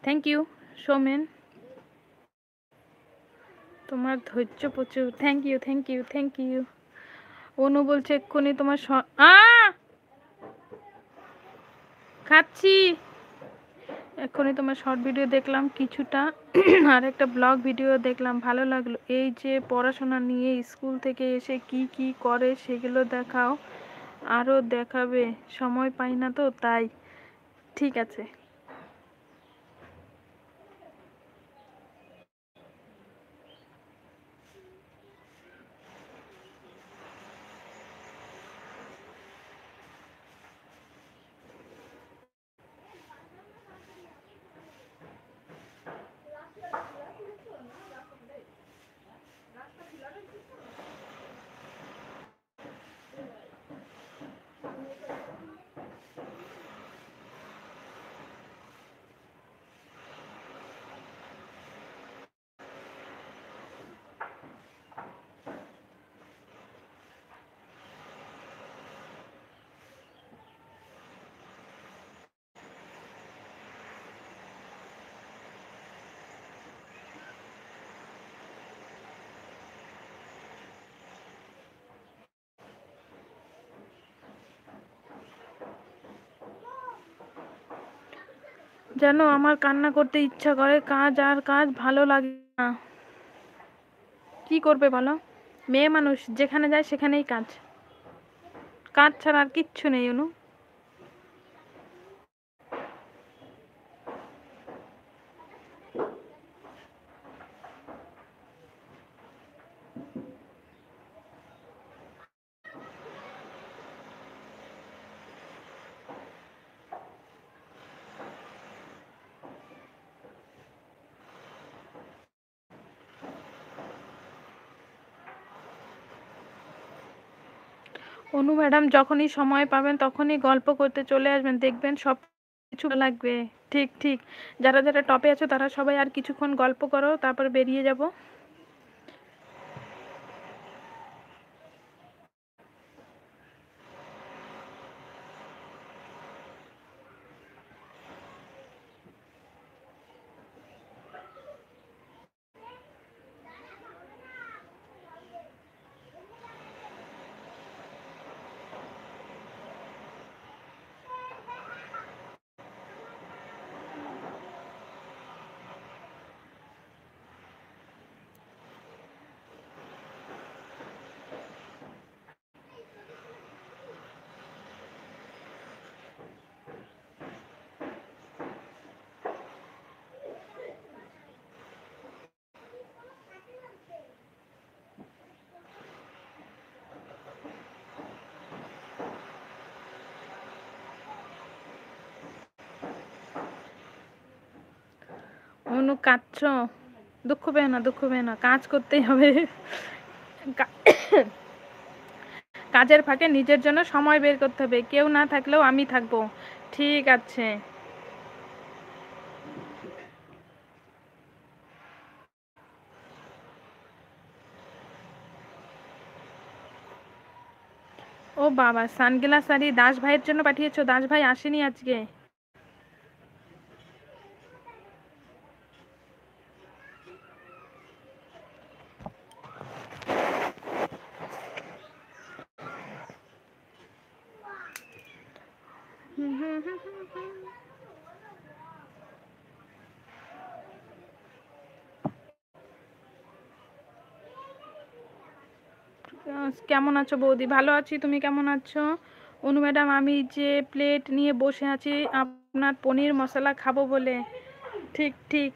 Thank you Soumen, তোমার ধৈর্য প্রচুর। Thank you thank you thank you. Anu বলছে এক্ষুনি তোমার খাচ্ছি, এক্ষুনি তোমার শর্ট ভিডিও দেখলাম কিছুটা, আর একটা ব্লগ ভিডিও দেখলাম, ভালো লাগলো। এই যে পড়াশোনা নিয়ে স্কুল থেকে এসে কি কি করে সেগুলো দেখাও, আরও দেখাবে, সময় পাই না তো তাই। ঠিক আছে। যেন আমার কান্না করতে ইচ্ছা করে, কাজ আর কাজ ভালো লাগে না, কি করবে বলো? মেয়ে মানুষ যেখানে যায় সেখানেই কাজ, কাজ ছাড়া আর কিচ্ছু নেই অনু। অনু ম্যাডাম যখনই সময় পাবেন তখনই গল্প করতে চলে আসবেন, দেখবেন সব কিছু ভালো লাগবে। ঠিক ঠিক, যারা যারা টপে আছো তারা সবাই আর কিছুক্ষণ গল্প করো, তারপর বেরিয়ে যাব। অনু কাঁদছো? দুঃখ পেও না, দুঃখ পেও না, কাজ করতেই হবে। কাজের ফাঁকে নিজের জন্য সময় বের করতে হবে, কেউ না থাকলেও আমি থাকবো। ঠিক আছে। ও বাবা, সানগ্লাস শাড়ি দাস ভাইয়ের জন্য পাঠিয়েছো? দাস ভাই আসেনি আজকে। কেমন আছো বৌদি? ভালো আছি, তুমি কেমন আছো? অনু ম্যাডাম, আমি যে প্লেট নিয়ে বসে আছি আপনার পনির মশলা খাবো বলে। ঠিক ঠিক,